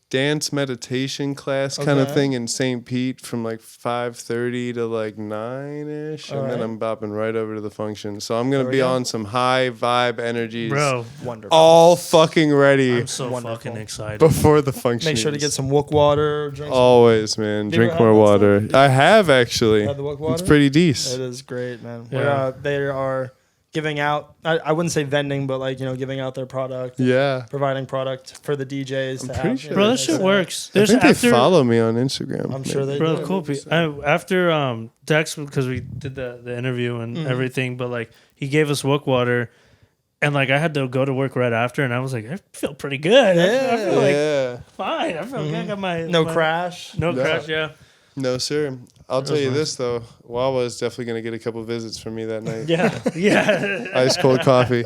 dance meditation class kind of thing in St. Pete from like 5:30 to like 9ish, and then I'm bopping right over to the function. So I'm gonna be on some high vibe energies, bro. Wonderful. All fucking ready. I'm so fucking excited. Before the function. Make sure to get some Wook water. Always, man. Drink more water. I have actually. Had the Wook water? It's pretty decent. It is great, man. Yeah. They are giving out. I wouldn't say vending, but like giving out their product. Yeah. Providing product for the DJs to have. Sure. Bro, that shit works. I think they follow me on Instagram. I'm sure they bro, do. cool. After Dex, because we did the interview and everything, but like he gave us Wook water, and like I had to go to work right after, and I was like, I feel pretty good. Yeah. I feel like fine. I feel good. I got my crash. No crash. Yeah. No, sir. I'll tell you this though, Wawa is definitely gonna get a couple visits from me that night. Yeah. Ice cold coffee.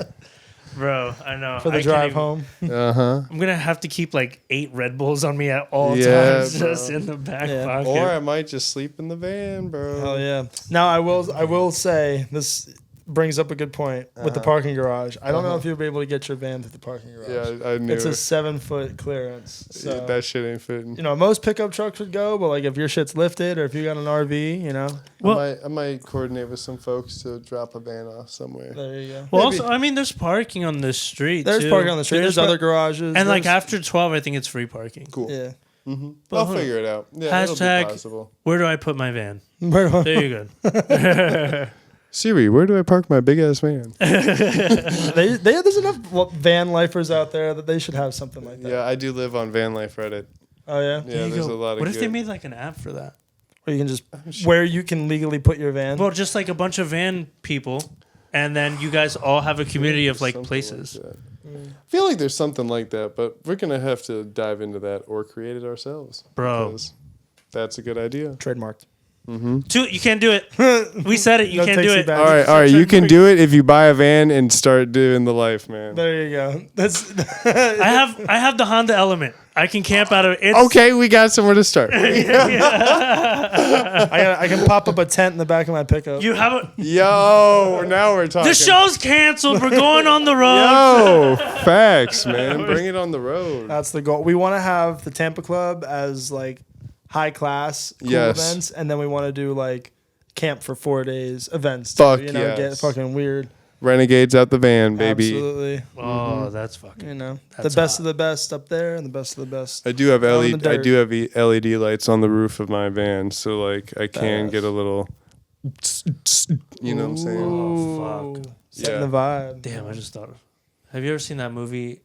Bro, I know. For the drive home. I'm gonna have to keep like 8 Red Bulls on me at all times, bro. just in the back pocket. Or I might just sleep in the van, bro. Hell yeah. Now I will say this brings up a good point with the parking garage. I don't know if you'll be able to get your van through the parking garage. Yeah, I knew it's a 7-foot clearance. So that shit ain't fitting. Most pickup trucks would go, but like if your shit's lifted or if you got an RV, Well, I might coordinate with some folks to drop a van off somewhere. There you go. Well, also, I mean, there's parking on the street. There's parking on the street. There's other garages. And like after 12, I think it's free parking. Cool. Yeah. Mm-hmm. I'll figure it out. Yeah, it'll be possible. Where do I put my van? There you go. Siri, where do I park my big ass van? There's enough van lifers out there that they should have something like that. Yeah, I do live on Van Life Reddit. Oh yeah. Yeah, there's a lot of. What if they made like an app for that? Where you can just where you can legally put your van. Well, just like a bunch of van people, and then you guys all have a community of like places. I feel like there's something like that, but we're gonna have to dive into that or create it ourselves, bro. That's a good idea. Trademarked. Mm-hmm. You can't do it. We said it. You can't do it. All right. You can do it if you buy a van and start doing the life, man. There you go. I have the Honda Element. I can camp out of it. Okay, we got somewhere to start. I can pop up a tent in the back of my pickup. You have a Yo. Now we're talking. The show's canceled. We're going on the road. Yo, facts, man. Bring it on the road. That's the goal. We want to have the Tampa Club as like high class cool events, and then we want to do like camp for 4 days events. Fuck get fucking weird. Renegades out the van, baby. Absolutely. Oh, that's fucking. The best of the best up there, and the best of the best. I do have LED lights on the roof of my van, so like I can get a little. You know what I'm saying? Oh fuck. Setting the vibe. Damn, I just thought of. Have you ever seen that movie,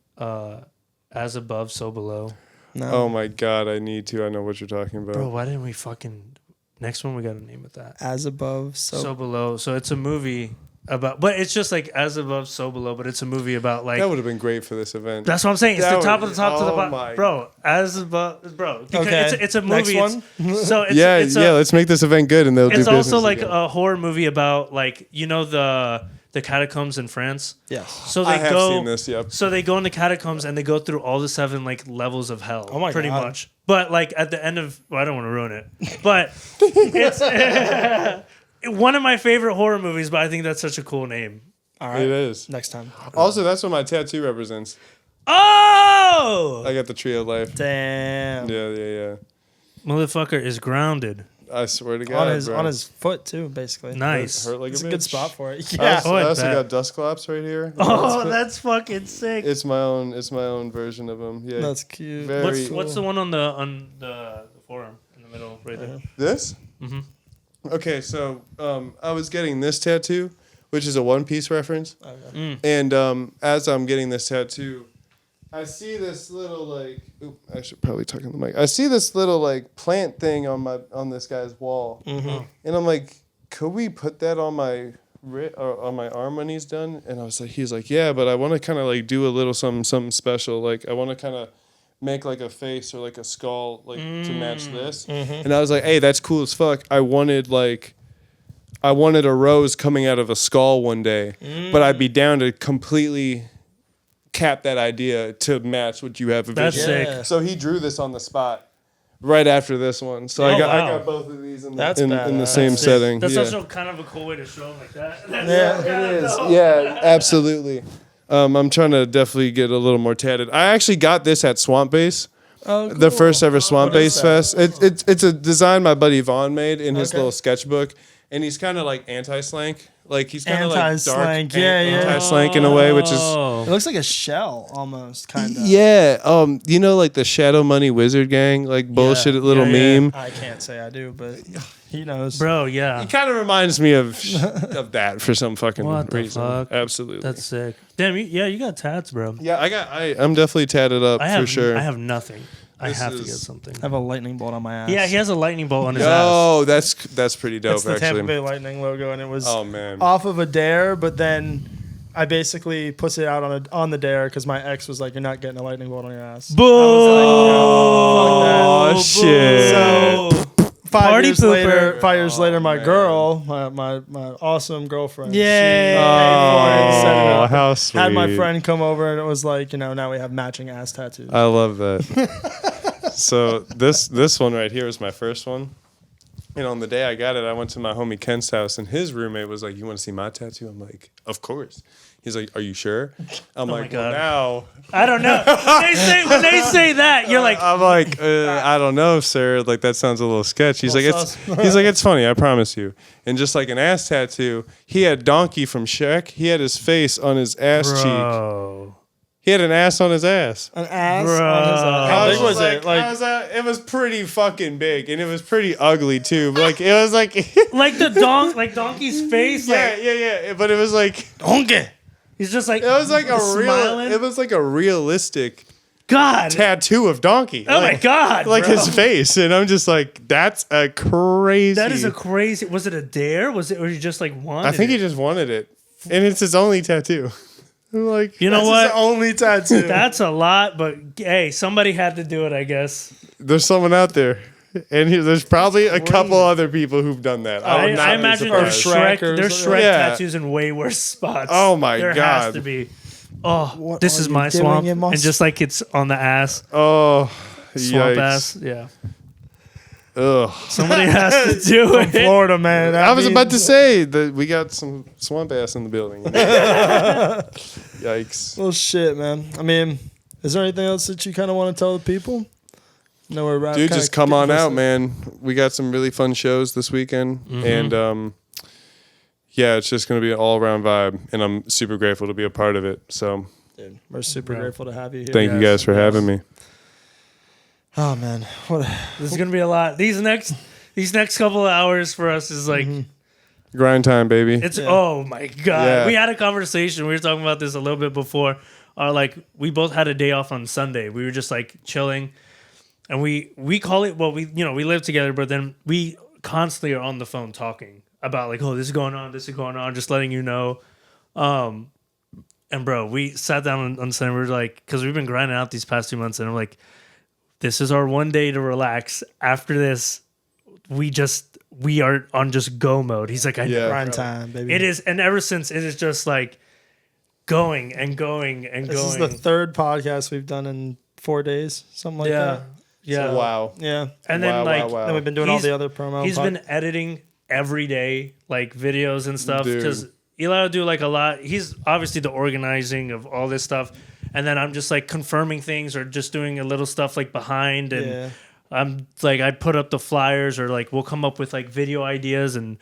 As Above, So Below? No. Oh my god, I need to. I know what you're talking about. Bro, why didn't we fucking... Next one, we got to name it that. As Above, So Below. So it's a movie about... But it's just like As Above, So Below, but it's a movie about like... That would have been great for this event. That's what I'm saying. It's the top of the top to the bottom. my. Bro, As Above... Bro. Okay. It's a movie. Next one? So it's... let's make this event good and they'll do business. It's also like again. a horror movie about like... the catacombs in France. Yes. So they I have seen this, yep. So they go in the catacombs and they go through all the 7 like levels of hell. Oh my pretty God. much. But like at the end of I don't want to ruin it. But it's one of my favorite horror movies, but I think that's such a cool name. All right. It is. Next time. Also, that's what my tattoo represents. Oh! I got the tree of life. Damn. Yeah. Motherfucker is grounded. I swear to God, on his foot too, basically. Nice. Hurt like It's a a good bitch. spot for it. I Yeah. also got dust claps right here. Oh, that's fucking sick. It's my own version of them. Yeah. That's cute. Very- What's the one on the forearm in the middle right there? This? Mm-hmm. Okay, so I was getting this tattoo, which is a One Piece reference. Okay. And as I'm getting this tattoo, I see this little like. Oop, I should probably talk in the mic. I see this little like plant thing on this guy's wall, and I'm like, could we put that on my on my arm when he's done? And he's like, yeah, but I want to kind of like do a little something special. Like I want to kind of make like a face or like a skull like to match this. And I was like, hey, that's cool as fuck. I wanted a rose coming out of a skull one day, but I'd be down to completely cap that idea to match what you have. That's sick. Yeah. So he drew this on the spot right after this one. So I got both of these in the same setting. That's also kind of a cool way to show them like that. Yeah, it is. Yeah, absolutely. I'm trying to definitely get a little more tatted. I actually got this at Swamp Base. Oh, cool. The first ever Swamp What is Base that? Fest. It's a design my buddy Vaughn made in his Okay. little sketchbook, and he's kind of like anti-slank. Like he's kind of like dark Anti-slank, yeah. anti-slank in a way, which is It looks like a shell almost, kind of. yeah. Like the Shadow Money Wizard Gang, like bullshit little Yeah. meme. I can't say I do, but He knows. Bro, yeah. He kind of reminds me of that for some fucking What the reason. fuck? Absolutely. That's sick. Damn, you got tats, bro. Yeah, I'm definitely tatted up for sure. I have nothing. I This have to is- get something. I have a lightning bolt on my ass. Yeah, he has a lightning bolt on his ass. Oh, that's pretty dope. It's the Tampa actually. Bay Lightning logo, and it was Oh man. off of a dare, but then I basically pussed it out on the dare because my ex was like, "You're not getting a lightning bolt on your ass." Boo! Oh Fuck that. shit. So 5 Party years later, pooper. 5 years later, my man. girl, my awesome girlfriend, Yay. she paid for it and set it Oh, up. how sweet. Had my friend come over, and it was like, now we have matching ass tattoos. I love that. So this one right here was my first one. And on the day I got it, I went to my homie Ken's house, and his roommate was like, "You want to see my tattoo?" I'm like, "Of course." He's like, "Are you sure?" I'm my like, God. "Well, now." I don't know. When they say that, you're like, I'm like, I don't know, sir. Like that sounds a little sketch. He's like, sus. it's funny. I promise you. And just like an ass tattoo, he had Donkey from Shrek. He had his face on his ass cheek. bro. He had an ass on his ass. An ass Bro. on his ass. How I big was it? it was pretty fucking big, and it was pretty ugly too. Like it was like, Like Donkey's face. yeah. But it was like, Donkey. He's just like, it was like smiling. it was like a realistic God. tattoo of Donkey. Oh my God. Like bro. his face, and I'm just like, that's a crazy. That is a crazy. Was it a dare? Was it, or you just like wanted? I think he it? just wanted it, and it's his only tattoo. I'm like, You know That's what? his only tattoo. That's a lot, but hey, somebody had to do it, I guess. there's someone out there, and there's probably a couple other people who've done that. I would not I be imagine there's surprised. Shrek or There's something. Shrek Yeah. tattoos in way worse spots. Oh my there God. has to be. Oh, What this are is you my doing swamp, in my and just like it's on the ass, Oh, swamp yikes. ass. Yeah, Ugh. somebody has to do From it. Florida, man. That I was about to means- say that we got some swamp ass in the building. Yikes. Well, shit, man. I mean, is there anything else that you kind of want to tell the people? No, we're wrapping. Dude, just come on out, man. We got some really fun shows this weekend, and yeah, it's just gonna be an all-around vibe, and I'm super grateful to be a part of it. So Dude, we're super Bro. grateful to have you here. thank you guys for having me. Oh man, what? This is gonna be a lot. These next couple of hours for us is like Grind time, baby. it's. Yeah. Oh my God, Yeah. we had a conversation. We were talking about this a little bit before. Like we both had a day off on Sunday. We were just like chilling, and we call it. Well, we live together, but then we constantly are on the phone talking about like, oh, this is going on, just letting you know. And bro, we sat down on Sunday. We were like, because we've been grinding out these past 2 months, and I'm like, this is our one day to relax. After this, we are on just go mode. He's like, I know, Grind bro. time, baby. It is, and ever since it is just like going and going and This going. is the third podcast we've done in 4 days, something like yeah, that. yeah. Wow. Yeah. And then like Then we've been doing all He's- the other promo. he's been editing every day, like videos and stuff, Dude. because Eli will do like a lot. He's obviously the organizing of all this stuff, and then I'm just like confirming things or just doing a little stuff like behind, and Yeah. I'm like I put up the flyers or like we'll come up with like video ideas, and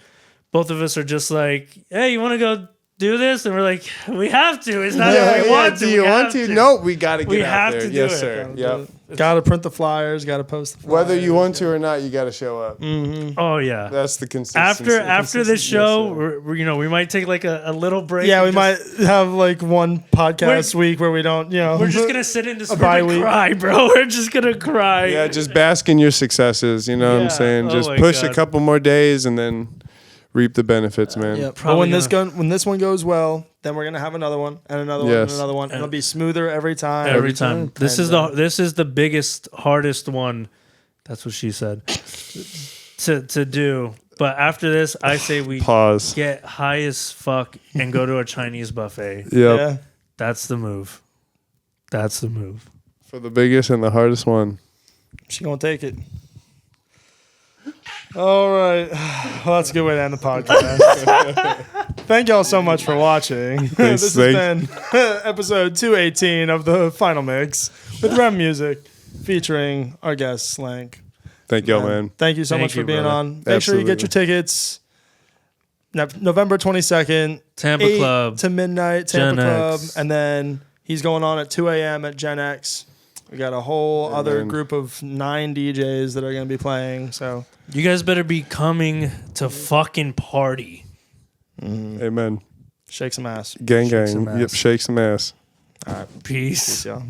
both of us are just like, hey, you want to go do this? And we're like, we have to. It's not that we want to. Do you we want have to? No, we got to get We out have there. to do Yes, it. sir. Yep. Got to print the flyers. Got to post the flyers. Whether you want to or not, you got to show up. Oh yeah. That's the consistency. After this show, Yes, sir. we might take like a little break. Yeah, we and might have like one podcast week where we don't, We're just gonna sit in Discord bye and week. cry, bro. We're just gonna cry. Yeah, just bask in your successes. You know what Yeah. I'm saying? Oh Just my push God. a couple more days and then reap the benefits, man. Yep. But Probably when this one goes well, then we're gonna have another one and another one and Yes. another one. It'll be smoother every time. every time. This is And, this is the biggest, hardest one. That's what she said. to do. But after this, I say we Pause. get high as fuck and go to a Chinese buffet. Yep. Yeah. That's the move. That's the move. For the biggest and the hardest one. She gonna take it. All right. Well, that's a good way to end the podcast. Thank y'all so much for watching. This has been episode 218 of the Final Mix with REM Music featuring our guest Slank. Thank y'all, man. Thank you so Thank much for you, being brother. on. Make sure you get your tickets. November 22nd, Tampa 8 Club. to midnight, Tampa Gen Club. X. And then he's going on at 2 a.m. at Gen X. We got a whole other group of 9 DJs that are going to be playing. So you guys better be coming to fucking party. Amen. Shake some ass. Gang, gang. Yep, shake some ass. All right. Peace. Peace, y'all.